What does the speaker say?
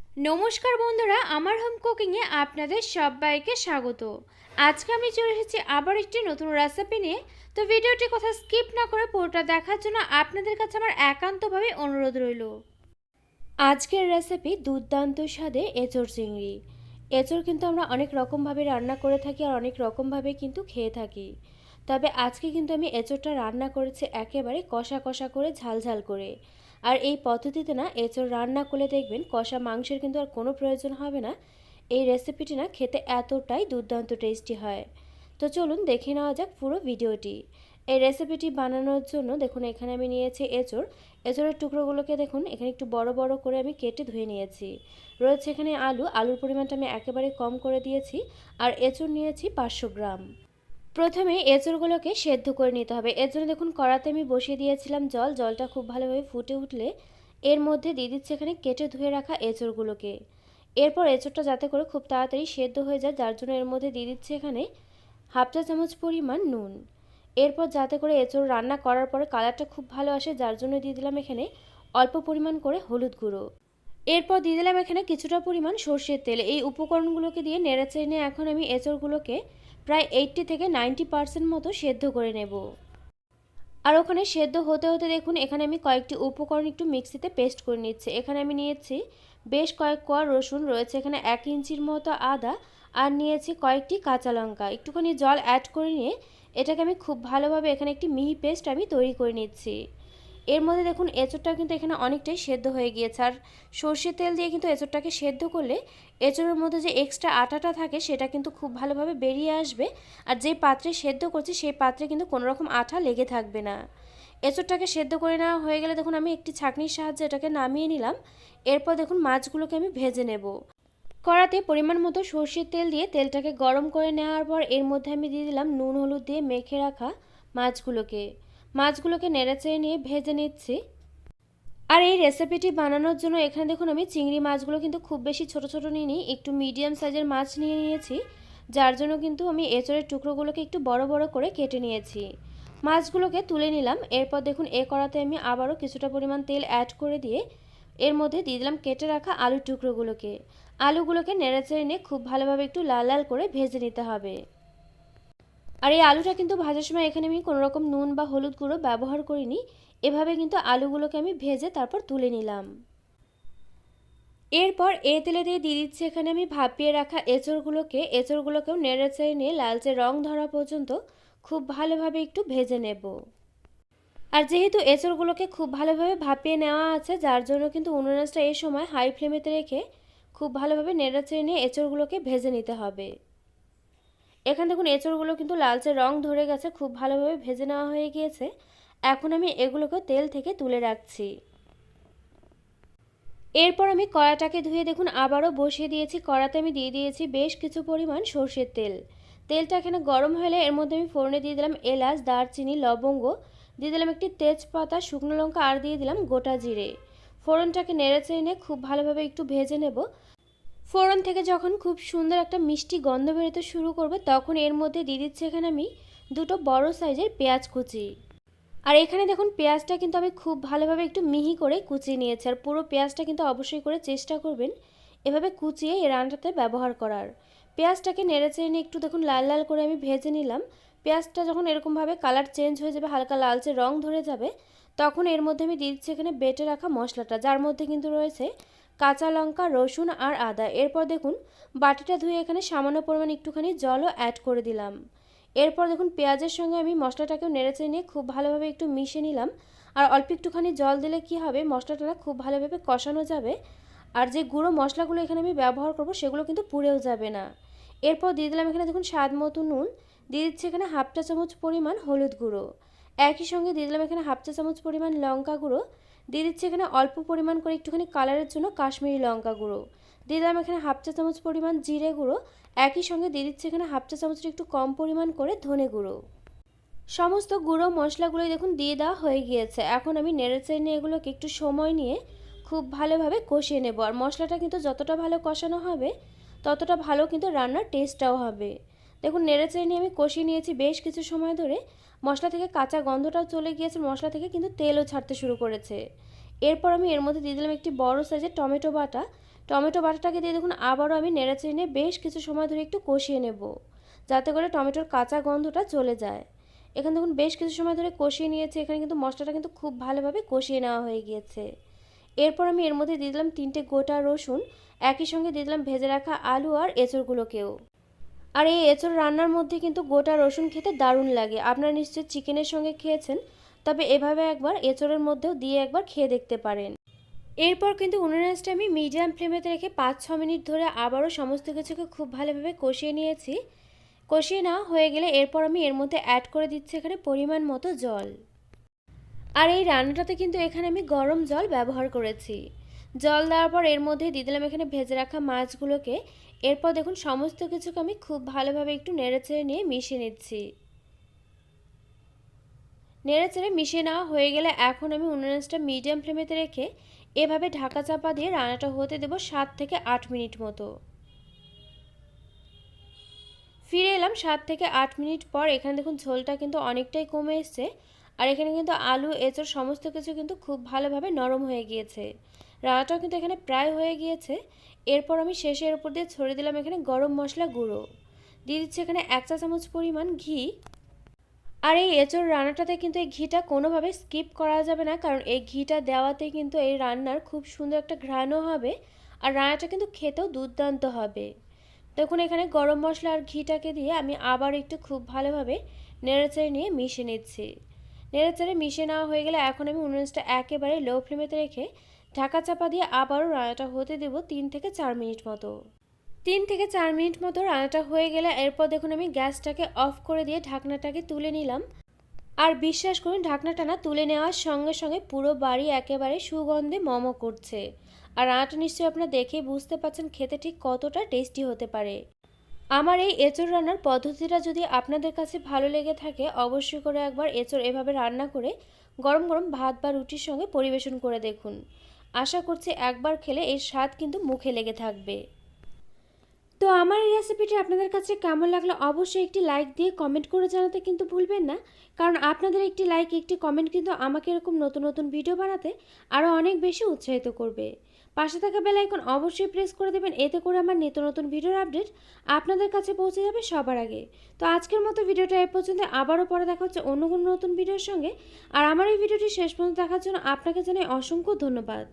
নমস্কার বন্ধুরা, আমার হোম কুকিংয়ে আপনাদের সবাইকে স্বাগত। আজকে আমি চলে এসেছি আবার একটি নতুন রেসিপি নিয়ে। তো ভিডিওটি কথা স্কিপ না করে পুরোটা দেখার জন্য আপনাদের কাছে আমার একান্তভাবে অনুরোধ রইল। আজকের রেসিপি দুর্দান্ত স্বাদে এঁচোড় চিংড়ি। এঁচোড় কিন্তু আমরা অনেক রকমভাবে রান্না করে থাকি আর অনেক রকমভাবে কিন্তু খেয়ে থাকি। তবে আজকে কিন্তু আমি এঁচোড়টা রান্না করেছি একেবারে কষা কষা করে, ঝাল ঝাল করে। আর এই পদ্ধতিতে না এঁচোড় রান্না করলে দেখবেন কষা মাংসের কিন্তু আর কোনো প্রয়োজন হবে না। এই রেসিপিটি না খেতে এতটাই দুর্দান্ত টেস্টি হয়। তো চলুন দেখে নেওয়া যাক পুরো ভিডিওটি। এই রেসিপিটি বানানোর জন্য দেখুন এখানে আমি নিয়েছি এঁচোড়। এঁচোড়ের টুকরোগুলোকে দেখুন এখানে একটু বড় বড় করে আমি কেটে ধুয়ে নিয়েছি। রয়েছে এখানে আলুর পরিমাণটা আমি একেবারে কম করে দিয়েছি। আর এঁচোড় নিয়েছি 500 গ্রাম। প্রথমে এঁচোড়গুলোকে সেদ্ধ করে নিতে হবে। এর জন্য দেখুন কড়াতে আমি বসিয়ে দিয়েছিলাম জল। জলটা খুব ভালোভাবে ফুটে উঠলে এর মধ্যে দিয়ে দিচ্ছি এখানে কেটে ধুয়ে রাখা এঁচোড়গুলোকে। এরপর এঁচোড়টা যাতে করে খুব তাড়াতাড়ি সেদ্ধ হয়ে যায়, যার জন্য এর মধ্যে দিয়ে দিচ্ছি এখানে হাফ চা চামচ পরিমাণ নুন। এরপর যাতে করে এঁচোড় রান্না করার পরে কালারটা খুব ভালো আসে, যার জন্য দিয়ে দিলাম এখানে অল্প পরিমাণ করে হলুদ গুঁড়ো। এরপর দিয়ে দিলাম এখানে কিছুটা পরিমাণ সর্ষের তেল। এই উপকরণগুলোকে দিয়ে নেড়েচেড়ে নিয়ে এখন আমি এঁচোড়গুলোকে প্রায় 80 থেকে 90% মতো সেদ্ধ করে নেব। আর ওখানে সেদ্ধ হতে হতে দেখুন এখানে আমি কয়েকটি উপকরণ একটু মিক্সিতে পেস্ট করে নিচ্ছি। এখানে আমি নিয়েছি বেশ কয়েক কোয়া রসুন, রয়েছে এখানে 1 ইঞ্চির মতো আদা, আর নিয়েছি কয়েকটি কাঁচা লঙ্কা। একটুখানি জল অ্যাড করে নিয়ে এটাকে আমি খুব ভালোভাবে এখানে একটি মিহি পেস্ট আমি তৈরি করে নিচ্ছি। এর মধ্যে দেখুন এঁচোড়টা কিন্তু এখানে অনেকটাই সেদ্ধ হয়ে গিয়েছে। আর সর্ষের তেল দিয়ে কিন্তু এঁচোড়টাকে সেদ্ধ করলে এঁচোড়ের মধ্যে যে এক্সট্রা আটাটা থাকে সেটা কিন্তু খুব ভালোভাবে বেরিয়ে আসবে। আর যে পাত্রে সেদ্ধ করছি সেই পাত্রে কিন্তু কোনো রকম আঠা লেগে থাকবে না। এঁচোড়টাকে সেদ্ধ করে নেওয়া হয়ে গেলে দেখুন আমি একটি ছাঁকনির সাহায্যে এটাকে নামিয়ে নিলাম। এরপর দেখুন মাছগুলোকে আমি ভেজে নেব। কড়াতে পরিমাণ মতো সর্ষের তেল দিয়ে তেলটাকে গরম করে নেওয়ার পর এর মধ্যে আমি দিয়ে দিলাম নুন হলুদ দিয়ে মেখে রাখা মাছগুলোকে নেড়েচেড়ে নিয়ে ভেজে নিচ্ছি। আর এই রেসিপিটি বানানোর জন্য এখানে দেখুন আমি চিংড়ি মাছগুলো কিন্তু খুব বেশি ছোট ছোট নিইনি, একটু মিডিয়াম সাইজের মাছ নিয়ে নিয়েছি, যার জন্য কিন্তু আমি এঁচোড়ের টুকরোগুলোকে একটু বড় বড় করে কেটে নিয়েছি। মাছগুলোকে তুলে নিলাম। এরপর দেখুন এ কড়াতে আমি আবারও কিছুটা পরিমাণ তেল অ্যাড করে দিয়ে এর মধ্যে দিয়ে দিলাম কেটে রাখা আলুর আলুগুলোকে নেড়েচেড়ে নিয়ে খুব ভালোভাবে একটু লাল লাল করে ভেজে নিতে হবে। আর এই আলুটা কিন্তু ভাজার সময় এখানে আমি কোনো রকম নুন বা হলুদ গুঁড়ো ব্যবহার করিনি। এভাবে কিন্তু আলুগুলোকে আমি ভেজে তারপর তুলে নিলাম। এরপর তেলে দিয়ে দিচ্ছি এখানে আমি ভাপিয়ে রাখা এঁচোড়গুলোকেও নেড়েচেড়ে নিয়ে লালচে রং ধরা পর্যন্ত খুব ভালোভাবে একটু ভেজে নেব। আর যেহেতু এঁচোড়গুলোকে খুব ভালোভাবে ভাপিয়ে নেওয়া আছে, যার জন্য কিন্তু উনুন আঁচটা এই সময় হাই ফ্লেমেতে রেখে খুব ভালোভাবে নেড়েচেড়ে নিয়ে এঁচোড়গুলোকে ভেজে নিতে হবে। এখানে দেখুন এঁচোড়গুলো কিন্তু লালচে রং ধরে গেছে, খুব ভালোভাবে ভেজে নেওয়া হয়ে গিয়েছে। এখন আমি এগুলোকে তেল থেকে তুলে রাখছি। এরপর আমি কড়াটাকে ধুয়ে দেখুন আবারও বসিয়ে দিয়েছি। কড়াতে আমি দিয়ে দিয়েছি বেশ কিছু পরিমাণ সর্ষের তেল। তেলটা এখানে গরম হলে এর মধ্যে আমি ফোড়নে দিয়ে দিলাম এলাচ, দারচিনি, লবঙ্গ, দিয়ে দিলাম একটি তেজপাতা, শুকনো লঙ্কা, আর দিয়ে দিলাম গোটা জিরে। ফোড়নটাকে নেড়েচেড়ে নিয়ে খুব ভালোভাবে একটু ভেজে নেব। ফোড়ন থেকে যখন খুব সুন্দর একটা মিষ্টি গন্ধ বেরোতে শুরু করবে তখন এর মধ্যে দিয়ে দিচ্ছি এখানে আমি দুটো বড় সাইজের পেঁয়াজ কুচি। আর এখানে দেখুন পেঁয়াজটা কিন্তু আমি খুব ভালোভাবে একটু মিহি করে কুচিয়ে নিয়েছি। আর পুরো পেঁয়াজটা কিন্তু অবশ্যই করে চেষ্টা করবেন এভাবে কুচিয়ে এই রান্নাটাতে ব্যবহার করার। পেঁয়াজটাকে নেড়েচেড়ে নিয়ে একটু দেখুন লাল লাল করে আমি ভেজে নিলাম। পেঁয়াজটা যখন এরকমভাবে কালার চেঞ্জ হয়ে যাবে, হালকা লালচে রং ধরে যাবে, তখন এর মধ্যে আমি দিয়ে দিচ্ছি এখানে বেটে রাখা মশলাটা, যার মধ্যে কিন্তু রয়েছে কাঁচা লঙ্কা, রসুন আর আদা। এরপর দেখুন বাটিটা ধুয়ে এখানে সামান্য পরিমাণ একটুখানি জলও অ্যাড করে দিলাম। এরপর দেখুন পেঁয়াজের সঙ্গে আমি মশলাটাকেও নেড়েচেড়ে নিয়ে খুব ভালোভাবে একটু মিশিয়ে নিলাম। আর অল্প একটুখানি জল দিলে কি হবে, মশলাটা খুব ভালোভাবে কষানো যাবে। আর যে গুঁড়ো মশলাগুলো এখানে আমি ব্যবহার করব সেগুলো কিন্তু পুড়েও যাবে না। এরপর দিয়ে দিলাম এখানে দেখুন স্বাদ মতো নুন, দিয়ে দিচ্ছি এখানে হাফ চা চামচ পরিমাণ হলুদ গুঁড়ো, একই সঙ্গে দিয়ে দিলাম এখানে হাফ চা চামচ পরিমাণ লঙ্কা গুঁড়ো, দিয়ে দিচ্ছি এখানে অল্প পরিমাণ করে একটুখানি কালারের জন্য কাশ্মীরি লঙ্কা গুঁড়ো, দিয়ে দিলাম এখানে হাফ চা চামচ পরিমাণ জিরে গুঁড়ো, একই সঙ্গে দিয়ে দিচ্ছি এখানে হাফ চা চামচের একটু কম পরিমাণ করে ধনে গুঁড়ো। সমস্ত গুঁড়ো মশলাগুলোই দেখুন দিয়ে দেওয়া হয়ে গিয়েছে। এখন আমি নেড়েচেড়ে নিয়ে এগুলোকে একটু সময় নিয়ে খুব ভালোভাবে কষিয়ে নেব। আর মশলাটা কিন্তু যতটা ভালো কষানো হবে ততটা ভালো কিন্তু রান্নার টেস্টটাও হবে। দেখুন নেড়েচেড়ে নিয়ে আমি কষিয়ে নিয়েছি বেশ কিছু সময় ধরে। মশলা থেকে কাঁচা গন্ধটাও চলে গিয়েছে, মশলা থেকে কিন্তু তেলও ছাড়তে শুরু করেছে। এরপর আমি এর মধ্যে দিয়ে দিলাম একটি বড় সাইজের টমেটো বাটা। টমেটো বাটাটাকে দিয়ে দেখুন আবারও আমি নেড়েচেড়ে নিয়ে বেশ কিছু সময় ধরে একটু কষিয়ে নেব, যাতে করে টমেটোর কাঁচা গন্ধটা চলে যায়। এখানে দেখুন বেশ কিছু সময় ধরে কষিয়ে নিয়েছি, এখানে কিন্তু মশলাটা কিন্তু খুব ভালোভাবে কষিয়ে নেওয়া হয়ে গিয়েছে। এরপর আমি এর মধ্যে দিয়ে দিলাম 3টে গোটা রসুন, একই সঙ্গে দিয়ে দিলাম ভেজে রাখা আলু আর এঁচড়গুলোকেও। আর এই এঁচড় রান্নার মধ্যে কিন্তু গোটা রসুন খেতে দারুণ লাগে। আপনারা নিশ্চয়ই চিকেনের সঙ্গে খেয়েছেন, তবে এভাবে একবার এঁচড়ের মধ্যেও দিয়ে একবার খেয়ে দেখতে পারেন। এরপর কিন্তু উনুনের আঁচটা আমি মিডিয়াম ফ্লেমেতে রেখে 5-6 মিনিট ধরে আবারও সমস্ত কিছুকে খুব ভালোভাবে কষিয়ে নিয়েছি। কষিয়ে নেওয়া হয়ে গেলে এরপর আমি এর মধ্যে অ্যাড করে দিচ্ছি এখানে পরিমাণ মতো জল। আর এই রান্নাটাতে কিন্তু এখানে আমি গরম জল ব্যবহার করেছি। জল দেওয়ার পর এর মধ্যে দিয়ে দিলাম এখানে ভেজে রাখা মাছগুলোকে। এরপর দেখুন সমস্ত কিছুকে আমি খুব ভালোভাবে একটু নেড়েচেড়ে নিয়ে মিশিয়ে নিচ্ছি। নেড়েচেড়ে মিশিয়ে নেওয়া হয়ে গেলে এখন আমি উনুনের আঁচটা মিডিয়াম ফ্লেমেতে রেখে এভাবে ঢাকা চাপা দিয়ে রান্নাটা হতে দেব 7 থেকে 8 মিনিট মতো। ফিরে এলাম 7 থেকে 8 মিনিট পর। এখানে দেখুন ঝোলটা কিন্তু অনেকটাই কমে এসছে, আর এখানে কিন্তু আলু এঁচড় সমস্ত কিছু কিন্তু খুব ভালোভাবে নরম হয়ে গিয়েছে। রান্নাটাও কিন্তু এখানে প্রায় হয়ে গিয়েছে। এরপর আমি শেষের উপর দিয়ে ছড়িয়ে দিলাম এখানে গরম মশলা গুঁড়ো, দিয়ে দিচ্ছি এখানে 1 চা চামচ পরিমাণ ঘি। আর এই এঁচড় রান্নাটাতে কিন্তু এই ঘিটা কোনোভাবে স্কিপ করা যাবে না, কারণ এই ঘিটা দেওয়াতে কিন্তু এই রান্নার খুব সুন্দর একটা ঘ্রাণও হবে, আর রান্নাটা কিন্তু খেতেও দুর্দান্ত হবে। দেখুন এখানে গরম মশলা আর ঘিটাকে দিয়ে আমি আবার একটু খুব ভালোভাবে নেড়েচেড়ে নিয়ে মিশিয়ে নিচ্ছি। নেড়েচেড়ে মিশিয়ে নেওয়া হয়ে গেলে এখন আমি উনুনটা একেবারে লো ফ্লেমেতে রেখে ঢাকা চাপা দিয়ে আবারও রান্নাটা হতে দেব 3 থেকে 4 মিনিট মতো। 3 থেকে 4 মিনিট মতো রান্নাটা হয়ে গেলে এরপর দেখুন আমি গ্যাসটাকে অফ করে দিয়ে ঢাকনাটাকে তুলে নিলাম। আর বিশ্বাস করুন ঢাকনাটা না তুলে নেওয়ার সঙ্গে সঙ্গে পুরো বাড়ি একেবারে সুগন্ধে মমো করছে। আর রান্নাটা নিশ্চয়ই আপনারা দেখেই বুঝতে পারছেন খেতে ঠিক কতটা টেস্টি হতে পারে। আমার এই এঁচড় রান্নার পদ্ধতিটা যদি আপনাদের কাছে ভালো লেগে থাকে, অবশ্যই করে একবার এঁচড় এভাবে রান্না করে গরম গরম ভাত বা রুটির সঙ্গে পরিবেশন করে দেখুন। আশা করছি একবার খেলে এর স্বাদ কিন্তু মুখে লেগে থাকবে। তো আমার এই রেসিপিটি আপনাদের কাছে কেমন লাগলো অবশ্যই একটি লাইক দিয়ে কমেন্ট করে জানাতে কিন্তু ভুলবেন না, কারণ আপনাদের একটি লাইক একটি কমেন্ট কিন্তু আমাকে এরকম নতুন নতুন ভিডিও বানাতে আরও অনেক বেশি উৎসাহিত করবে। পাশে থাকা বেল আইকন অবশ্যই প্রেস করে দেবেন, এতে করে আমার নিত্য নতুন ভিডিওর আপডেট আপনাদের কাছে পৌঁছে যাবে সবার আগে। তো আজকের মতো ভিডিওটা এ পর্যন্ত, আবারও পরে দেখা হচ্ছে অন্য কোনো নতুন ভিডিওর সঙ্গে। আর আমার এই ভিডিওটি শেষ পর্যন্ত দেখার জন্য আপনাকে জানাই অসংখ্য ধন্যবাদ।